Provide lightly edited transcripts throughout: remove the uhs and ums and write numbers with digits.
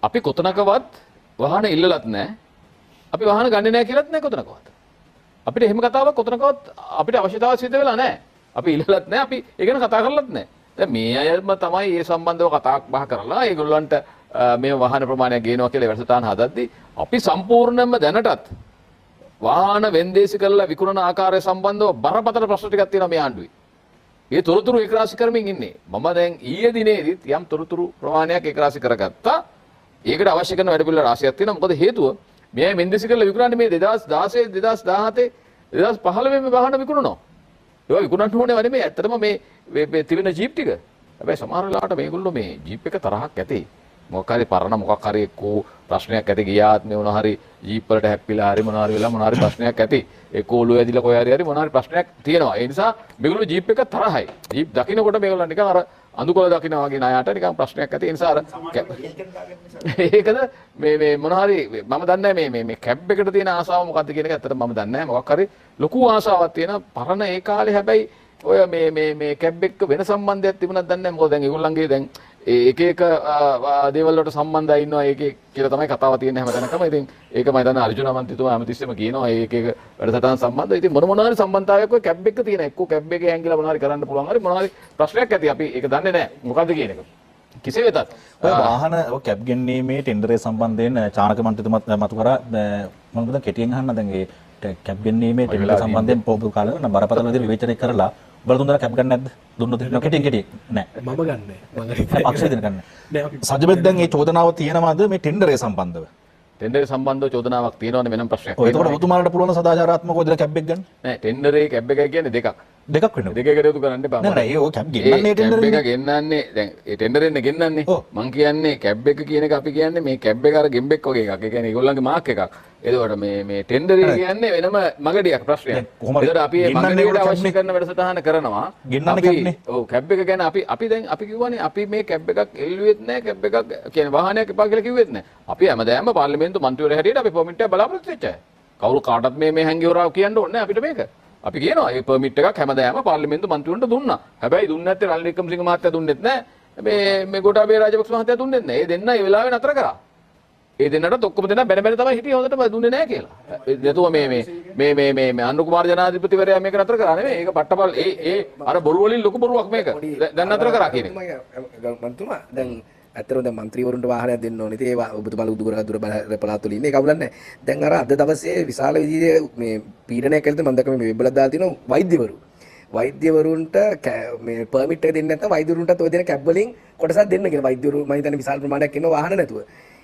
අපි කොතනකවත් වාහන ඉල්ලලත් නැහැ. අපි වාහන ගන්නේ නැහැ කියලාත් නැහැ කොතනකවත්. අපිට එහෙම කතාවක් කොතනකවත් අපිට අවශ්‍යතාවය සිද්ධ වෙලා නැහැ. අපි ඉල්ලලත් නැහැ. අපි ඒ ගැන කතා කරලත් නැහැ. දැන් මේ අයම තමයි මේ සම්බන්ධව කතා බහ කරලා ඒගොල්ලන්ට මේ වාහන ප්‍රමාණය ගේනවා කියලා වැඩසටහන හදද්දී අපි සම්පූර්ණයෙන්ම දැනටත් වාහන වෙන්දේසි කරලා විකුණන ආකාරය සම්බන්ධව බරපතල ප්‍රශ්න ටිකක් තියෙනවා මේ ආණ්ඩුවේ. මේ තොරතුරු ඒකරාශි කරමින් ඉන්නේ. මම දැන් ඊයේ දිනේදීත් යම් තොරතුරු ප්‍රමාණයක් ඒකරාශි කරගත්තා. ඒකට අවශ්‍ය කරන වැඩ පිළිවෙල රාශියක් තියෙනවා. මොකද හේතුව මේ වෙන්දේසි කරලා විකුණන්නේ මේ 2016 2017 2015 මේ වාහන විකුණනවා. ඒවා විකුණන්න ඕනේ වනේ මේ ඇත්තටම මේ තිබෙන ජීප් ටික. හැබැයි සමහර වෙලාවට මේගොල්ලෝ මේ ජීප් එක තරහක් ඇති. මොකක් හරි පරණ මොකක් හරි එක්කෝ ප්‍රශ්නයක් ඇති ගියාත් මේ මොන හරි ජීප් වලට හැප්පිලා හරි මොන හරි වෙලා මොන හරි ප්‍රශ්නයක් ඇති. එක්කෝ ඔළුව ඇදිලා කොහේ හරි මොන හරි ප්‍රශ්නයක් තියෙනවා. ඒ නිසා මේගොල්ලෝ ජීප් එක තරහයි. ජීප් දකින්නකොට මේගොල්ලෝ නිකන් අර අඳුකොළ දකින්න වගේ ණයට නිකන් ප්‍රශ්නයක් ඇති. ඒ නිසා අර ඒකද මේ මොන හරි මම දන්නේ නැහැ මේ කැබ් එකට තියෙන ආසාව මොකද්ද කියන එක ඇත්තට මම දන්නේ නැහැ. මොකක් හරි ලොකු ආසාවක් තියෙන පරණ ඒ කාලේ හැබැයි ඔය මේ කැබ් එක්ක වෙන සම්බන්ධයක් තිබුණාද දන්නේ නැහැ. මොකද දැන් ඒගොල්ලන්ගේ දැන් එක එක දේවල් වලට සම්බන්ධයි ඉන්නවා ඒකේ කියලා තමයි කතාව තියෙන්නේ හැමතැනකම. ඉතින් ඒක මම හිතන්නේ අර්ජුන මන්ත්‍රීතුමා හැමතිස්සෙම කියනවා ඒක වැඩසටහන් සම්බන්ධව. ඉතින් මොන හරි සම්බන්ධතාවයක් ඔය කැබ් එක තියෙන එක්කෝ කැබ් එකේ ඇංගිලා මොන හරි කරන්න පුළුවන් හරි මොන හරි ප්‍රශ්නයක් ඇති. අපි ඒක දන්නේ නැහැ මොකද්ද කියන එක. කෙසේ වෙතත් ඔය වාහන කැබ් ගෙන්නීමේ ටෙන්ඩරේ සම්බන්ධයෙන් චානක මන්ත්‍රීතුමත් මතු කරා මම හිතන්නේ කෙටියෙන් අහන්න දැන් ඒ කැබ් ගෙන්නීමේ ටෙන්ඩර සම්බන්ධයෙන් පොබු කාලේ නම් බරපතල විදිහට විවේචනය කරලා ඔබලා තුන්දෙනා කැබ් ගන්න නැද්ද? දුන්නොත් කෙටියෙන් නෑ. මම ගන්නෑ. මම පක්ෂය දෙන්න ගන්න. සජිබෙත් දැන් මේ චෝදනාව තියෙනවද මේ ටෙන්ඩරේ සම්බන්ධව? ටෙන්ඩරේ සම්බන්ධව චෝදනාවක් තියෙනවනේ වෙනම ප්‍රශ්නයක්. ඔය එතකොට ඔබතුමාලට පුළුවන් සදාචාරාත්මකව දෙලා කැබ් එක ගන්න? නෑ ටෙන්ඩරේ කැබ් එකයි කියන්නේ දෙකක්. දෙකක් වෙනවා. දෙකකට යොදු කරන්න එපා. නෑ නෑ ඒක කැබ් ගෙන්නන්නේ ටෙන්ඩරේ. කැබ් එක ගෙන්නන්නේ දැන් ඒ ටෙන්ඩරෙන්නේ ගෙන්නන්නේ. මං කියන්නේ කැබ් එක කියන එක අපි කියන්නේ මේ කැබ් එක අර ගෙම්බෙක් වගේ එකක්. ඒ කියන්නේ ඒගොල්ලන්ගේ මාක් එකක්. එතකොට මේ ටෙන්ඩරේ කියන්නේ වෙනම මගඩියක් ප්‍රශ්නයක්. එතකොට අපි මේ මගඩියට අවශ්‍ය කරන වැඩසටහන කරනවා. ගෙන්නන්නේ කැබ්නේ. ඔව් කැබ් එක ගැන අපි දැන් අපි කිව්වනේ අපි මේ කැබ් එකක් එල්ලුවෙත් නැහැ කැබ් එකක් කියන්නේ වාහනයක් එපා කියලා කිව්වෙත් නැහැ. අපි හැමදාම පාර්ලිමේන්තු මන්ත්‍රීවරු හැටියට අපි පර්මිට් එක බලාපොරොත්තු වෙච්ච අය. කවුරු කාටවත් මේ හැංගිවරාව කියන්න ඕනේ නැහැ අපිට මේක. අපි කියනවා මේ පර්මිට් එකක් හැමදාම පාර්ලිමේන්තු මන්ත්‍රීවරුන්ට දුන්නා. හැබැයි දුන්නේ නැත්තේ රනිල් වික්‍රමසිංහ මහත්තයා දුන්නෙත් නැහැ. මේ ගෝඨාභය රාජපක්ෂ මහත්තයා දුන්නෙත් නැහැ. ඒ දෙන්න ඒ වෙලාවේ නතර කරා. ඒ දෙන්නටත් ඔක්කොම දෙනා බැන තමයි හිටියේ හොඳටම දුන්නේ නැහැ කියලා. නැතුව මේ අනුර කුමාර ජනාධිපතිවරයා මේක නතර කරා නෙමෙයි. ඒක පට්ටපල් ඒ අර බොරු වලින් ලොකු බොරුවක් මේක. දැන් නතර කරා කියන එක. මන්තුමා දැන් ඇත්තටම දැන් മന്ത്രിවරුන්ට වාහනයක් දෙන්න ඕනේ. ඉතින් ඒ ඔබතුමාලා උදු කරලා දුර පළාත් වල ඉන්නේ. ඒක අවුලන්නේ. දැන් අර අද දවසේ විශාල විදිහේ මේ පීඩනයක් කළද මම දැක්ක මේ වෙබ් වල දාලා තියෙනවා වෛද්‍යවරුන්ට මේ පර්මිට් එක දෙන්නේ නැත්නම් වෛද්‍යවරුන්ටත් ඔය දෙන කැබ් වලින් කොටසක් දෙන්න කියලා. වෛද්‍යවරු මම හිතන්නේ විශාල ප්‍රමාණයක් ඉන්නවා වාහන නැතුව.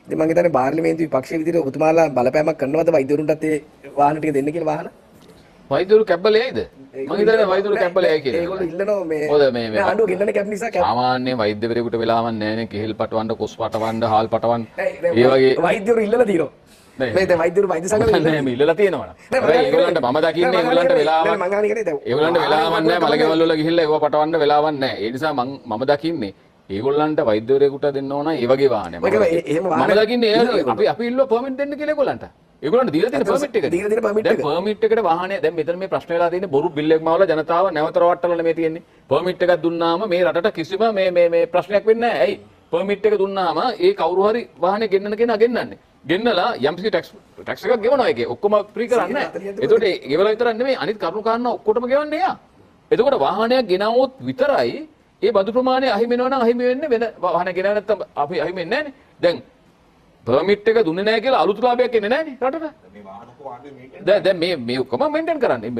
ඉතින් මම හිතන්නේ පාර්ලිමේන්තු විපක්ෂයේ විදිහට ඔබතුමාලා බලපෑමක් කරනවද වෛද්‍යවරුන්ටත් ඒ වාහන ටික දෙන්න කියලා වාහන? වෛද්‍යවරු කැබ්බල යයිද? මම හිතන්නේ වෛද්‍යවරු කැබ්බල යයි කියලා. ඒගොල්ලෝ ඉල්ලනවා මේ මොකද මේ ආණ්ඩුව ගෙන්නන කැබ් නිසා කැබ්. සාමාන්‍ය වෛද්‍යවරයෙකුට වෙලාවක් නැහැ නේ කෙහෙල් පටවන්න, කොස් පටවන්න, හාල් පටවන්න. ඒ වගේ වෛද්‍යවරු ඉල්ලලා තියෙනවා. මේ දැන් වෛද්‍යවරු වෛද්‍ය සංගමය නෑ මේ ඉල්ලලා තියෙනවනේ. හැබැයි ඒගොල්ලන්ට මම දකින්නේ ඒගොල්ලන්ට වෙලාවක් මම අහන්නේ කියන්නේ දැන් ඒගොල්ලන්ට වෙලාවක් නැහැ මලගෙවල් වල ගිහිල්ලා ඒව පටවන්න වෙලාවක් නැහැ. ඒ නිසා මම දකින්නේ ඒගොල්ලන්ට වෛද්‍යවරයෙකුට දෙන්න ඕන ඒ වගේ වාහනයක්. මම දකින්නේ අපි ඉල්ලුවා පර්මිට් දෙන්න කියලා ඒගොල්ලන්ට. ඒගොල්ලන්ට දීලා තියෙන පර්මිට් එක. දීලා තියෙන පර්මිට් එක. දැන් පර්මිට් එකට වාහනය දැන් මෙතන මේ ප්‍රශ්න වෙලා තියෙන්නේ බොරු බිල් එකක් මවලා ජනතාව නැවත රවට්ටලා නෙමෙයි තියෙන්නේ. පර්මිට් එකක් දුන්නාම මේ රටට කිසිම මේ ප්‍රශ්නයක් වෙන්නේ නැහැ. ඇයි? පර්මිට් එක දුන්නාම ඒ කවුරු හරි වාහනේ ගෙන්නන කෙනා ගෙන්නන්නේ. ගෙන්නලා යම්කිසි ටැක්ස් එකක් ගෙවනවා ඒකේ. ඔක්කොම ෆ්‍රී කරන්නේ නැහැ. ඒතකොට ඒ ගෙවලා විතරක් නෙමෙයි අනිත් කරුණු කාරණා ඔක්කොටම ගෙවන්නේ යා. එතකොට වාහනයක් ගෙනවොත් විතරයි ඒ බදු ප්‍රමාණය අහිමි වෙනවා නම් අහිමි වෙන්නේ වෙන වාහන ගෙනාව නැත්තම් අපි අහිමි වෙන්නේ නැහනේ. දැන් පර්මිට් එක දුන්නේ නැහැ කියලා අලුත් ලාභයක් එන්නේ නැහනේ රටට. මේ වාහන කොහොමද දැන් මේ ඔක්කොම මේන්ටේන් කරන්නේ.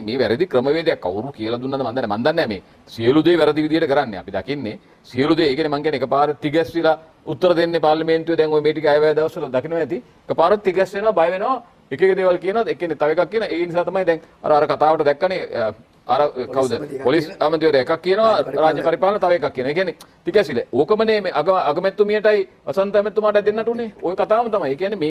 මේ වැරදි ක්‍රමවේදයක් කවුරු කියලා දුන්නද මන් දන්නේ නැහැ මේ සියලු දේ වැරදි විදියට කරන්නේ. අපි දකින්නේ සියලු දේ. ඒ කියන්නේ මං කියන්නේ එකපාරට තිගැස්විලා උත්තර දෙන්නේ පාර්ලිමේන්තුවේ දැන් ওই මේ ටික අයවැය දවස්වල දකින්න ඇති. එකපාරට තිගැස් වෙනවා බය වෙනවා එක දේවල් කියනවා එක්කෙනෙක් තව එකක් කියනවා. ඒ නිසා තමයි දැන් අර කතාවට දැක්කනේ අර කවුද පොලිස් අමාත්‍යවරයා එකක් කියනවා රාජ්‍ය පරිපාලන තව එකක් කියනවා. ඒ කියන්නේ තිගැස්විල. ඕකමනේ මේ අගමැතිතුමියටයි වසන්ත ඇමතිතුමාට දෙන්නට උනේ. ওই කතාවම තමයි. ඒ කියන්නේ